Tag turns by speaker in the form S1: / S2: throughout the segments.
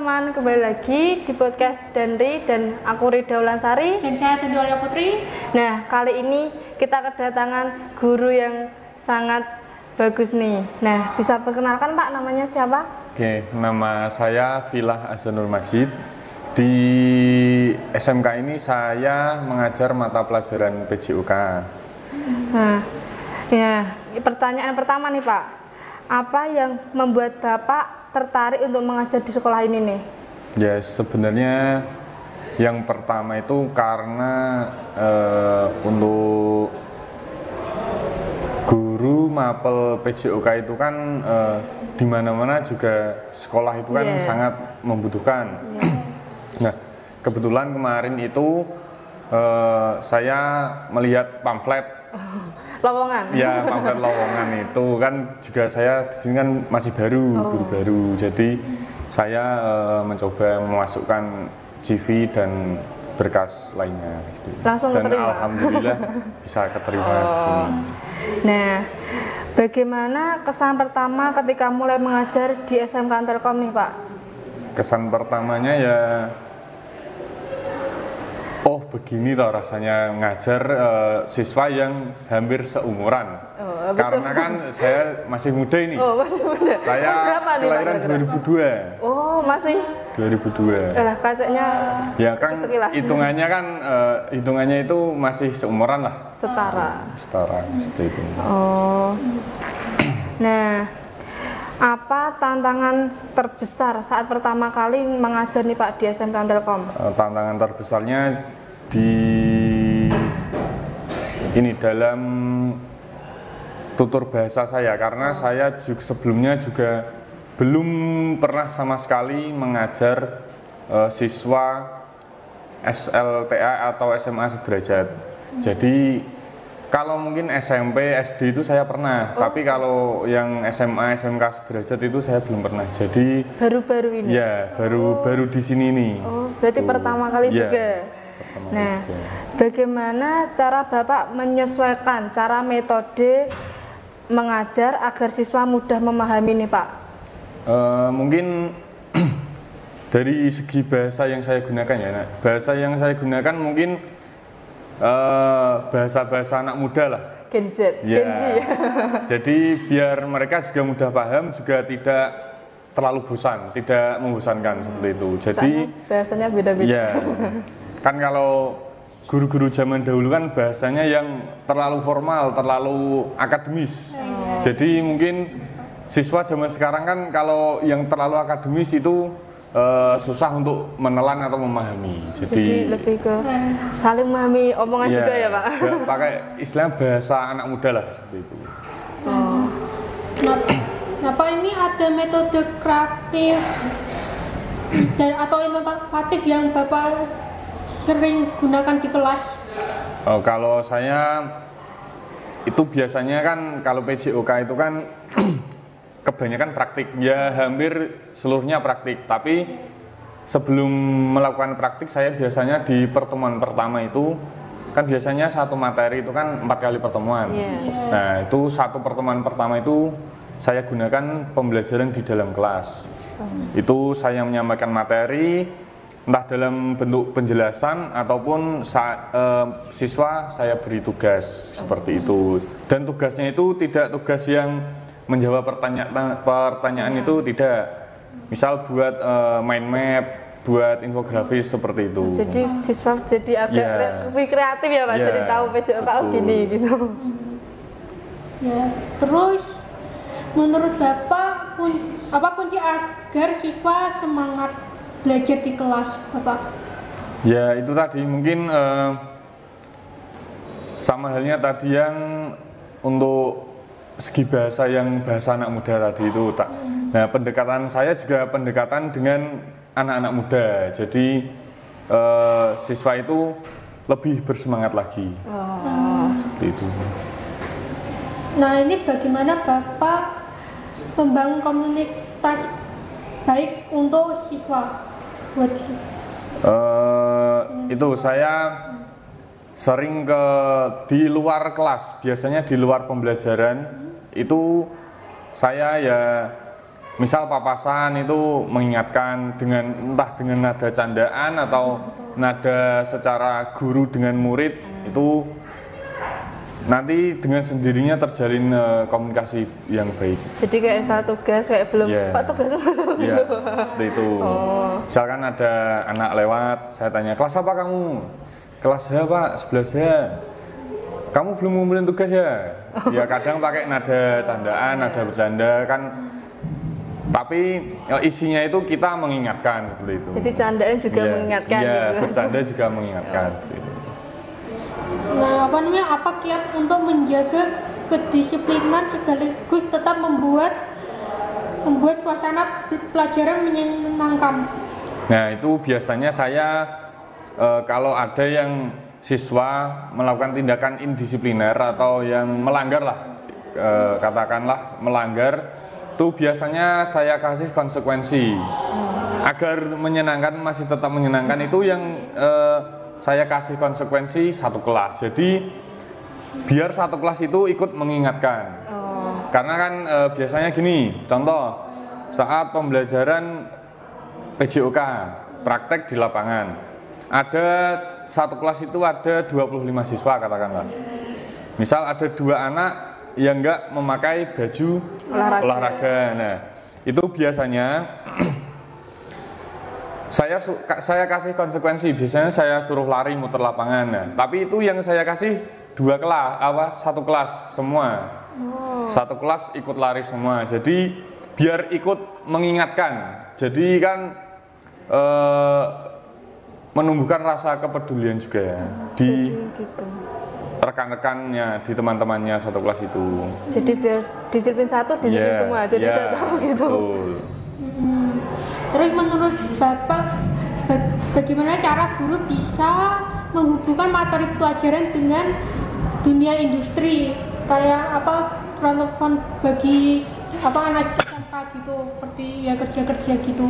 S1: teman-teman, kembali lagi di podcast Danri dan aku Rida Ulansari
S2: dan saya Tentu Alia Putri.
S1: Nah, kali ini kita kedatangan guru yang sangat bagus nih. Nah, bisa perkenalkan Pak, namanya siapa?
S3: Oke, nama saya Filah Azanul Majid. Di SMK ini saya mengajar mata pelajaran PJOK.
S1: Nah, ya, pertanyaan pertama nih Pak, apa yang membuat Bapak tertarik untuk mengajar di sekolah ini nih?
S3: Ya, sebenarnya yang pertama itu karena untuk guru mapel PJOK itu kan di mana-mana juga sekolah itu kan sangat membutuhkan. Nah, kebetulan kemarin itu saya melihat pamflet
S1: lowongan.
S3: Ya, pamflet lowongan itu kan juga saya di sini kan masih baru, guru baru. Jadi saya mencoba memasukkan CV dan berkas lainnya gitu.
S1: Langsung
S3: dan
S1: keterima.
S3: Alhamdulillah bisa keterima di sini.
S1: Nah, bagaimana kesan pertama ketika mulai mengajar di SMK Telkom nih, Pak?
S3: Kesan pertamanya ya, oh begini loh rasanya ngajar siswa yang hampir seumuran. Karena kan saya masih muda ini.
S1: Oh, masih muda.
S3: Saya kelahiran 2002.
S1: Oh, masih
S3: 2002.
S1: kacanya
S3: Ya kan
S1: sekilas.
S3: hitungannya itu masih seumuran lah.
S1: Setara
S3: seperti itu.
S1: Oh. Nah, apa tantangan terbesar saat pertama kali mengajar nih Pak di SMK Telkom?
S3: Tantangan terbesarnya dalam tutur bahasa saya, karena saya juga sebelumnya juga belum pernah sama sekali mengajar siswa SLTA atau SMA sederajat. Jadi kalau mungkin SMP, SD itu saya pernah, tapi kalau yang SMA, SMK sederajat itu saya belum pernah. Jadi
S1: baru-baru ini.
S3: Ya, baru di sini nih.
S1: Oh, berarti pertama kali juga. Nah, bagaimana cara Bapak menyesuaikan cara metode mengajar agar siswa mudah memahami nih Pak?
S3: Mungkin dari segi bahasa yang saya gunakan ya, nah, bahasa yang saya gunakan mungkin bahasa-bahasa anak muda lah.
S1: Gen Z.
S3: Ya. Jadi biar mereka juga mudah paham, juga tidak terlalu bosan, tidak membosankan seperti itu. Jadi
S1: bahasanya beda-beda.
S3: Ya. Kan kalau guru-guru zaman dahulu kan bahasanya yang terlalu formal, terlalu akademis. Jadi mungkin siswa zaman sekarang kan kalau yang terlalu akademis itu susah untuk menelan atau memahami. Jadi
S1: lebih ke saling memahami omongan juga ya Pak?
S3: Pakai istilah bahasa anak muda lah seperti itu.
S2: Kenapa ini ada metode kreatif atau inovatif yang Bapak sering gunakan di kelas?
S3: Kalau saya itu biasanya kan kalau PJOK itu kan kebanyakan praktik, ya hampir seluruhnya praktik. Tapi sebelum melakukan praktik saya biasanya di pertemuan pertama itu kan biasanya satu materi itu kan 4 kali pertemuan. Nah itu satu pertemuan pertama itu saya gunakan pembelajaran di dalam kelas. Itu saya menyampaikan materi entah dalam bentuk penjelasan ataupun siswa saya beri tugas seperti itu. Dan tugasnya itu tidak tugas yang menjawab pertanyaan itu tidak. Misal buat mind map, buat infografis seperti itu.
S1: Jadi siswa jadi agak lebih kreatif ya Pak, jadi tahu PJOK gini gitu.
S2: Ya, terus menurut Bapak apa kunci agar siswa semangat belajar di kelas Bapak?
S3: Ya itu tadi mungkin sama halnya tadi yang untuk segi bahasa yang bahasa anak muda tadi itu tak. Nah pendekatan saya juga pendekatan dengan anak-anak muda. Jadi siswa itu lebih bersemangat lagi. Seperti itu.
S2: Nah ini bagaimana Bapak membangun komunitas baik untuk siswa?
S3: Itu saya sering di luar kelas, biasanya di luar pembelajaran itu saya ya misal papasan itu mengingatkan dengan entah dengan nada candaan atau nada secara guru dengan murid, itu nanti dengan sendirinya terjalin komunikasi yang baik.
S1: Jadi kayak saat tugas kayak belum Pak tugasnya belum.
S3: Iya, seperti itu. Misalkan ada anak lewat, saya tanya, kelas apa kamu? Kelas H Pak, 11 H. Kamu belum ngumpulin tugas ya? Ya kadang pakai nada candaan, nada bercanda kan. Tapi isinya itu kita mengingatkan seperti itu.
S1: Jadi candaan juga mengingatkan.
S3: Iya,
S1: gitu.
S3: bercanda juga mengingatkan. Seperti itu.
S2: Nah, apa kiat untuk menjaga kedisiplinan sekaligus tetap membuat suasana pelajaran menyenangkan?
S3: Nah, itu biasanya saya kalau ada yang siswa melakukan tindakan indisipliner atau yang melanggar lah, katakanlah melanggar, itu biasanya saya kasih konsekuensi agar menyenangkan, masih tetap menyenangkan. Itu yang saya kasih konsekuensi satu kelas. Jadi biar satu kelas itu ikut mengingatkan. Karena kan biasanya gini, contoh saat pembelajaran PJOK praktek di lapangan, ada satu kelas itu ada 25 siswa katakanlah. Misal ada 2 anak yang enggak memakai baju olahraga. Nah, itu biasanya saya kasih konsekuensi. Biasanya saya suruh lari muter lapangan. Nah, tapi itu yang saya kasih 2 kelas, satu kelas semua. Satu kelas ikut lari semua. Jadi biar ikut mengingatkan. Jadi kan menumbuhkan rasa kepedulian juga ya di rekan-rekannya, di teman-temannya satu kelas itu.
S1: Jadi biar disiplin satu, disiplin semua. Jadi saya tahu gitu.
S3: Betul.
S2: Terus menurut Bapak, bagaimana cara guru bisa menghubungkan materi pelajaran dengan dunia industri? Kayak apa relevan bagi anak SMK gitu, seperti ya kerja-kerja gitu?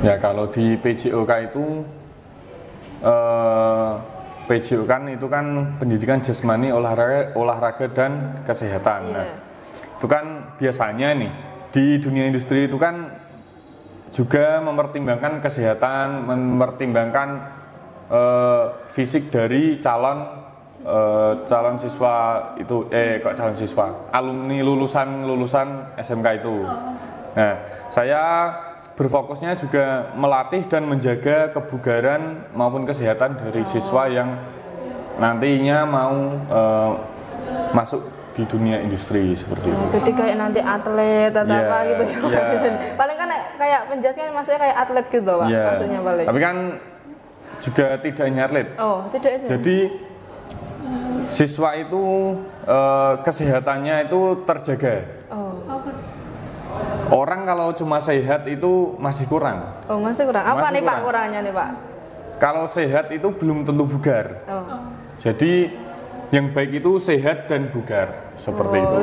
S3: Ya kalau di PJOK itu PJOK kan itu kan pendidikan jasmani, olahraga dan kesehatan. Nah, itu kan biasanya nih di dunia industri itu kan juga mempertimbangkan kesehatan, mempertimbangkan fisik dari calon siswa itu, calon siswa, alumni lulusan SMK itu. Nah, saya berfokusnya juga melatih dan menjaga kebugaran maupun kesehatan dari siswa yang nantinya mau masuk di dunia industri seperti itu.
S1: Jadi kayak nanti atlet atau apa gitu ya. Paling kan kayak penjelasan maksudnya kayak atlet gitu Pak, maksudnya paling. Tapi
S3: kan juga tidak hanya atlet.
S1: Tidak hanya.
S3: Jadi siswa itu kesehatannya itu terjaga. Orang kalau cuma sehat itu masih kurang.
S1: Masih kurang. Apa nih Pak kurangnya nih Pak?
S3: Kalau sehat itu belum tentu bugar. Jadi yang baik itu sehat dan bugar seperti itu.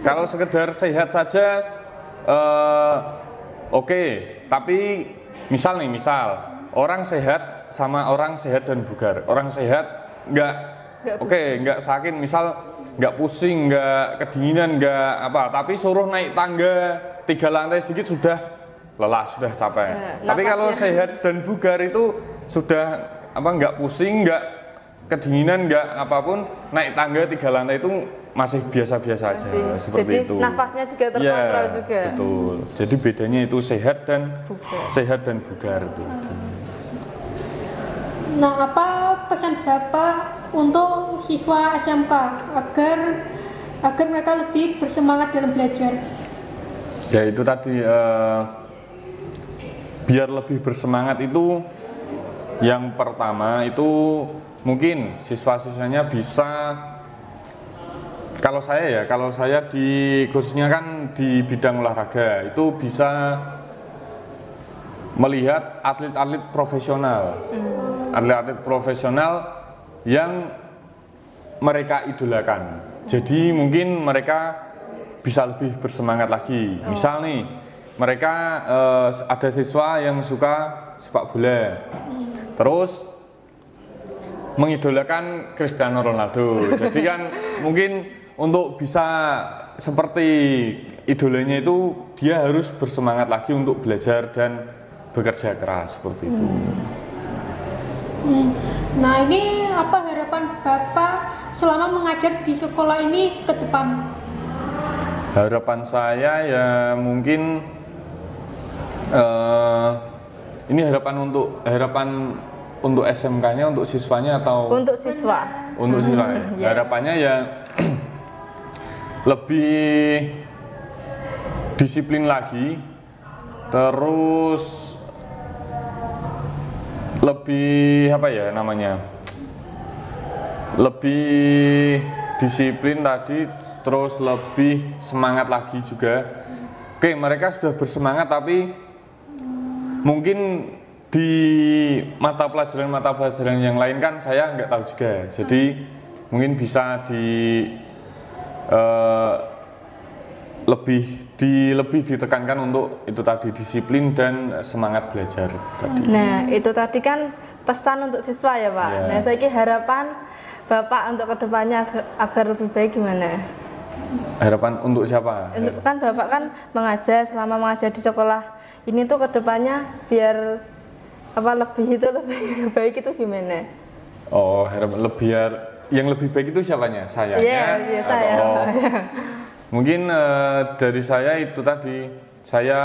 S3: Kalau sekedar sehat saja oke. Tapi misal orang sehat sama orang sehat dan bugar. Orang sehat nggak sakit, misal nggak pusing, nggak kedinginan, nggak apa, tapi suruh naik tangga 3 lantai sedikit sudah lelah, sudah capek. Tapi kalau sehat dan bugar itu sudah nggak pusing, nggak kedinginan, nggak apapun, naik tangga 3 lantai itu masih biasa-biasa aja. Seperti itu.
S1: Nafasnya juga terkontrol juga.
S3: Betul. Jadi bedanya itu sehat dan bugar itu.
S2: Nah, apa pesan Bapak untuk siswa SMK agar mereka lebih bersemangat dalam belajar?
S3: Ya itu tadi, biar lebih bersemangat itu yang pertama itu mungkin siswa-siswanya bisa, kalau saya khususnya kan di bidang olahraga itu bisa melihat atlet-atlet profesional. Atlet-atlet profesional yang mereka idolakan. Jadi mungkin mereka bisa lebih bersemangat lagi. Misal nih, mereka ada siswa yang suka sepak bola, terus mengidolakan Cristiano Ronaldo. Jadi kan mungkin untuk bisa seperti idolanya itu dia harus bersemangat lagi untuk belajar dan bekerja keras seperti itu.
S2: Nah, ini apa harapan Bapak selama mengajar di sekolah ini ke depan?
S3: Harapan saya ya mungkin ini harapan untuk SMK-nya, untuk siswanya atau
S1: Untuk siswa.
S3: untuk siswa.
S1: Ya.
S3: Harapannya ya lebih disiplin lagi, terus lebih apa ya namanya, lebih disiplin tadi, terus lebih semangat lagi juga. Oke, mereka sudah bersemangat tapi mungkin di mata pelajaran yang lain kan saya nggak tahu juga. Jadi mungkin bisa lebih ditekankan untuk itu tadi, disiplin dan semangat belajar tadi.
S1: Nah, itu tadi kan pesan untuk siswa ya Pak.
S3: Ya.
S1: Nah, saya harapan Bapak untuk kedepannya agar lebih baik gimana?
S3: Harapan untuk siapa?
S1: Untuk kan Bapak kan mengajar, selama mengajar di sekolah ini tuh kedepannya biar lebih baik itu gimana?
S3: Oh, harapan yang lebih baik itu siapanya? Sayanya?
S1: Iya, saya.
S3: Mungkin dari saya itu tadi, saya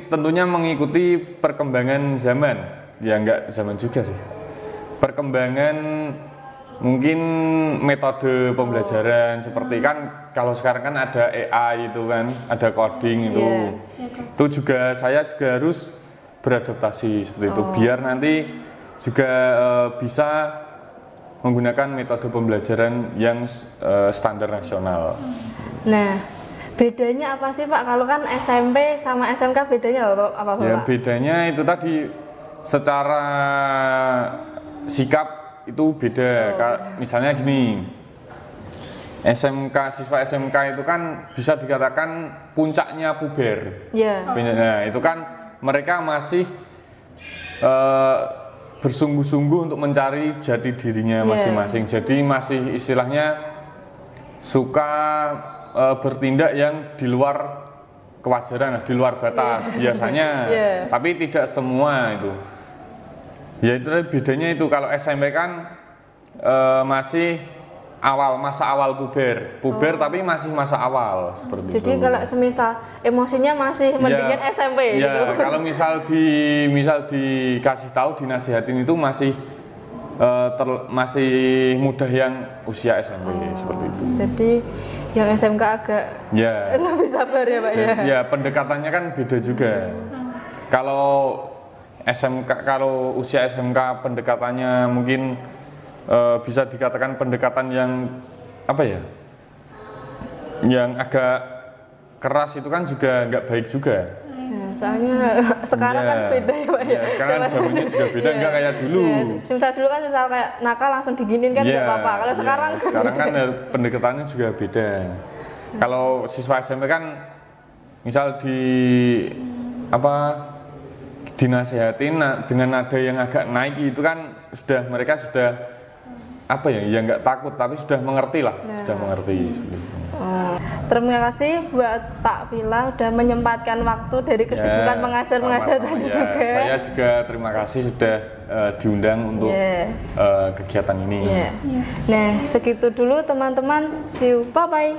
S3: tentunya mengikuti perkembangan zaman. Ya enggak zaman juga sih. Perkembangan mungkin metode pembelajaran seperti kan kalau sekarang kan ada AI itu kan, ada coding itu. Itu juga saya juga harus beradaptasi seperti itu biar nanti juga bisa menggunakan metode pembelajaran yang standar nasional.
S1: Nah, bedanya apa sih Pak? Kalau kan SMP sama SMK bedanya apa Pak?
S3: Ya bedanya itu tadi secara sikap itu beda. Misalnya gini, siswa SMK itu kan bisa dikatakan puncaknya puber.
S1: Iya.
S3: Nah, itu kan mereka masih bersungguh-sungguh untuk mencari jati dirinya masing-masing. Jadi masih istilahnya suka bertindak yang di luar kewajaran, di luar batas biasanya. Tapi tidak semua itu. Ya itu bedanya itu. Kalau SMP kan masih masa awal puber tapi masih masa awal seperti itu.
S1: Jadi kalau semisal emosinya masih mendingan SMP
S3: ya,
S1: gitu.
S3: Kalau misal dikasih tahu, dinasihatin itu masih mudah yang usia SMP seperti itu.
S1: Jadi yang SMK agak lebih sabar ya Pak ya.
S3: Ya, pendekatannya kan beda juga. Kalau usia SMK pendekatannya mungkin bisa dikatakan pendekatan yang apa ya, yang agak keras itu kan juga nggak baik juga.
S1: Soalnya sekarang kan beda ya Pak ya.
S3: Sekarang zamannya juga beda, nggak kayak dulu.
S1: Misal dulu kan kayak nakal langsung diginin kan nggak apa-apa. Kalau
S3: sekarang kan pendekatannya juga beda. Kalau siswa SMP kan misal dinasehatin dengan nada yang agak naik itu kan mereka sudah nggak takut tapi sudah mengerti lah, sudah mengerti.
S1: Terima kasih buat Pak Vila udah menyempatkan waktu dari kesibukan mengajar tadi juga.
S3: Saya juga terima kasih sudah diundang untuk kegiatan ini.
S1: Nah, segitu dulu teman-teman. See you, bye bye.